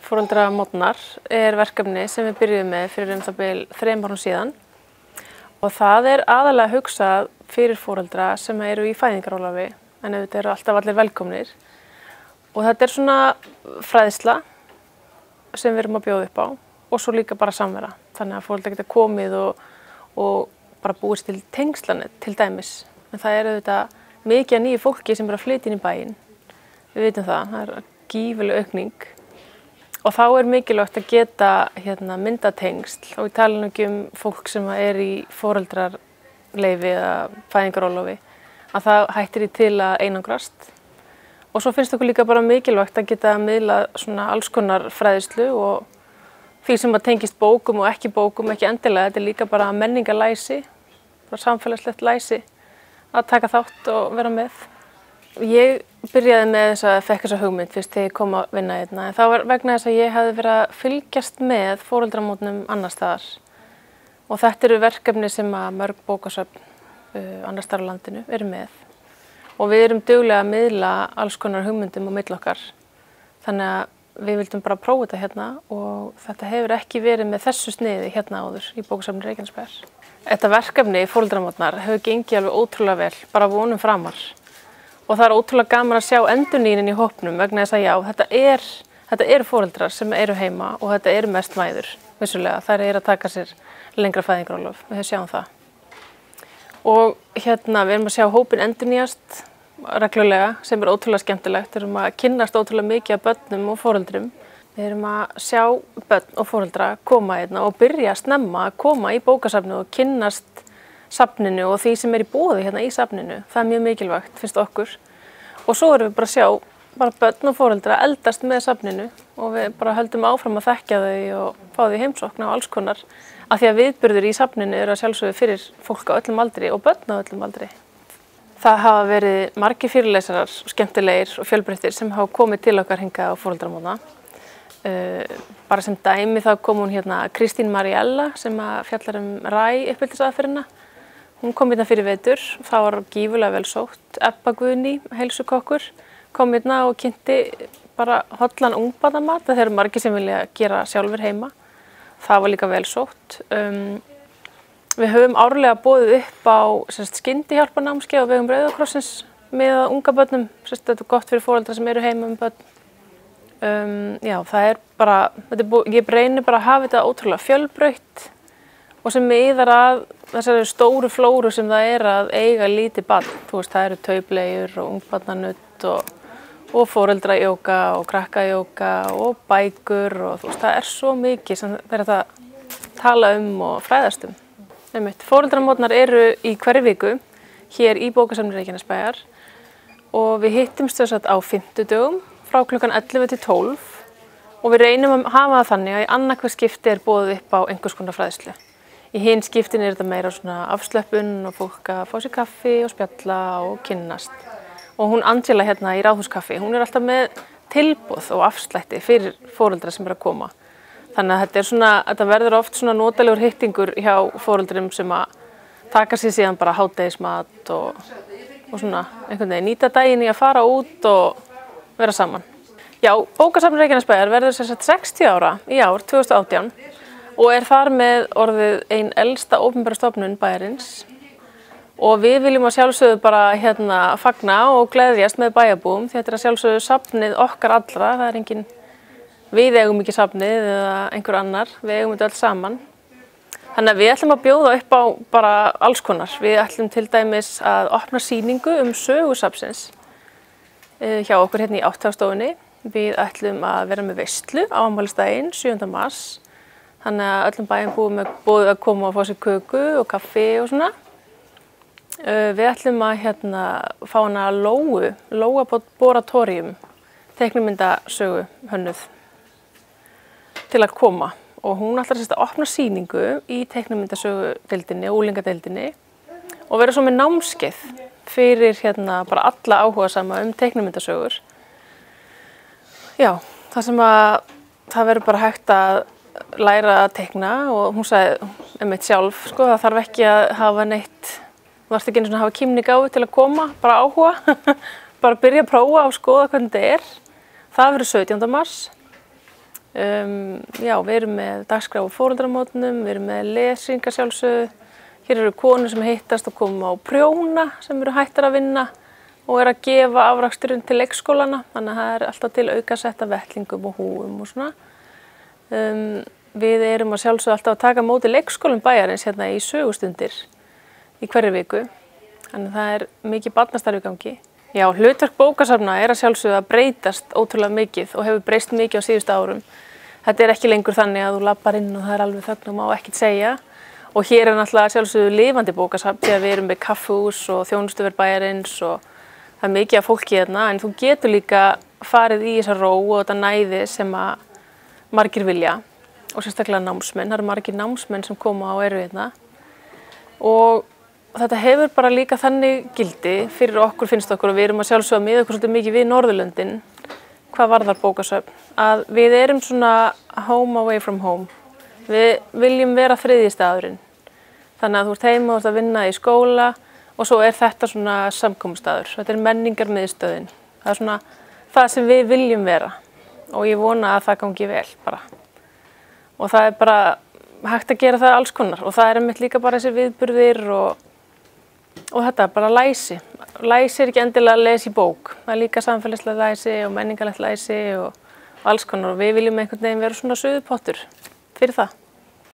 Foreldramorgnar verkefni sem við byrjuðum með fyrir það bil 3 árum síðan og það aðalega hugsað fyrir foreldra sem eru í fæðingarorlofi en auðvitað eru alltaf allir velkomnir og þetta svona fræðsla sem við erum að bjóða upp á og svo líka bara samvera þannig að foreldrar geta komið og bara búist til tengslanet til dæmis en það auðvitað mikið af nýju fólki sem að flytja inn í bæinn. Við vitum það gífurleg aukning og þá mikilvægt að geta myndatengsl og við tala nú ekki fólk sem í foreldraleyfi eða fæðingarorlofi að það hættir í til að einangrast og svo finnst okkur líka bara mikilvægt að geta miðla svona alls konar fræðslu og því sem að tengist bókum og ekki endilega, þetta líka bara menningarlæsi, bara samfélagslegt læsi að taka þátt og vera með. Ég byrjaði með fekk þessa hugmynd fyrst þegar ég kom að vinna hérna. En það var vegna þess að ég hefði verið að fylgjast með foreldramótnum annars staðar. Og þetta verkefni sem að mörg bókasöfn annars staðar á landinu eru með. Og við erum duglega að miðla alls konar hugmyndum á milli okkar. Þannig að við vildum bara prófa þetta hérna og þetta hefur ekki verið með þessu sniði hérna áður í bókasafni Reykjanesbæjar. Þetta verkefni Foreldramótnar hefur gengið alveg ótrúlega vel, bara vonum framar. Og það ótrúlega gaman að sjá endurnýjunin í hópnum vegna þess að já, þetta eru foreldrar sem eru heima og þetta eru mest mæður, vissulega. Þær eru að taka sér lengra fæðingarorlof, við sjáum það. Og við erum að sjá hópinn endurnýjast reglulega sem ótrúlega skemmtilegt. Við erum að kynnast ótrúlega mikið af börnum og foreldrum. Við erum að sjá börn og foreldra koma hérna og byrja snemma að koma í bókasafnið og kynnast safninu og því sem í boði hérna í safninu. Það mjög mikilvægt, finnst okkur. Og svo erum við bara að sjá börn og foreldra eldast með safninu og við bara höldum áfram að þekkja þau og fá þau heimsókn á alls konar. Af því að viðburðir í safninu eru að sjálfsögðu fyrir fólk á öllum aldri og börn á öllum aldri. Það hafa verið margir fyrirlesarar, skemmtilegir og fjölbreyttir sem hafa komið til okkar hingað á Foreldramótna. Bara sem dæmi þá kom hún hérna Kristín Mariella sem fjallar ræ-uppeldisaðferðina. Hún kom hérna fyrir vetur, það var gífurlega vel sótt. Ebba Guðný, heilsukokkur, kom hérna og kynnti bara hollan ungbarnamat. Það eru margir sem vilja gera sjálfur heima. Það var líka vel sótt. Við höfum árlega boðið upp á skyndihjálparnámskeið á vegum Rauða krossins með unga börnum. Þetta gott fyrir foreldra sem eru heima börn. Já, það bara, ég reyni bara að hafa þetta ótrúlega fjölbreytt og sem miðar að þessari stóru flóru sem það að eiga lítið barn. Þú veist, það eru taubleiur og ungbarnanutt og foreldrajóga og krakkajóga og bækur og þú veist, það svo mikið sem það að tala og fræðast Foreldramótnar eru í hverri viku hér í bókasafni Reykjanesbæjar og við hittumst á fimmtudögum frá klukkan 11 til 12 og við reynum að hafa það þannig að í annað hvert skipti boðið upp á einhvers konar fræðslu. Í hin skiptin þetta meira svona afslöppun og fólk að fá sér kaffi og spjalla og kynnast. Og hún Angela hérna í Ráðhúskaffi, hún alltaf með tilboð og afslætti fyrir foreldra sem að koma. Þannig að þetta verður oft svona notalegur hittingur hjá foreldrum sem að taka sér síðan bara hádegismat og svona einhvern veginn nýta daginn í að fara út og vera saman. Já, bókasafn Reykjanesbæjar verður 60 ára í ár, 2018 og þar með orðið ein elsta opinbera stofnun bæjarins og við viljum að sjálfsögðu bara fagna og gleðjast með bæjarbúum því þetta að sjálfsögðu safnið okkar allra, það engin, við eigum ekki safnið eða einhver annar, við eigum þetta öll saman. Þannig að við ætlum að bjóða upp á bara alls konar. Við ætlum til dæmis að opna sýningu sögu safnsins hjá okkur hérna í Átthagsstofunni. Við ætlum að vera með veislu á afmælisdaginn 7. mars. Þannig að öllum bæjarbúum boðið að koma og fá sér köku og kaffi og svona. Við ætlum að fá hana Lóa Boratorium, teiknimyndasögu hönnuð, til að koma. Og hún ætlar að opna sýningu í teiknimyndasögudeildinni og unglingadeildinni og vera svo með námskeið fyrir bara alla áhugasama teiknimyndasögur. Já, það sem það verður bara hægt að læra að teikna og hún sagði sjálf, það þarf ekki að hafa neitt, varst ekki einu svona að hafa kímni gáfu til að koma, bara áhuga, bara byrja að prófa og skoða hvernig þetta Það verður 17. mars. Já, við erum með dagskrá á foreldramótnum, við erum með lesingar sjálfsögðu. Hér eru konur sem hittast og koma á prjóna sem eru hættar að vinna og að gefa afraksturinn til leikskólana. Þannig að það er alltaf til aukasetta vettlingum og húum og svona. Við erum að sjálfsögðu alltaf að taka á móti leikskólum bæjarins hérna í sögustundir í hverri viku. Þannig að það er mikið barnastarf í gangi. Já, hlutverk bókasafna er að sjálfsögðu að breytast ótrúlega mikið og hefur breyst mikið á síðustu árum. Þetta er ekki lengur þannig að þú lappar inn og það er alveg þögn og má ekkert segja. Og hér er náttúrulega sjálfsögðu lifandi bókasafn því að við erum með kaffihús og þjónustuver bæjarins og það er mikið af fólki hérna. En þú getur líka farið í þessa ró og þetta næði sem að margir vilja og sérstaklega námsmenn. Það eru margir námsmenn sem koma og eru hérna. Og þetta hefur bara líka þannig gildi fyrir okkur finnst okkur og við erum að sjálfsögða með okkur svolítið mikið við Norðurlöndin hvað varðar bókasöfn að við erum svona home away from home. Við viljum vera þriðji staðurinn. Þannig að þú ert heima og ert að vinna í skóla og svo er þetta svona samkomustaður. Þetta er menningarmiðstöðin. Það er svona það sem við viljum vera og ég vona að það gangi vel bara. Og það er bara hægt að gera það alls konar og það er einmitt líka bara þessi viðburðir og þetta er bara læsi. Læsi er ekki endilega að lesa í bók. Það er líka samfélagslega læsi og menningarlegt læsi og alls konar og við viljum einhvern veginn vera svona suðupottur fyrir það.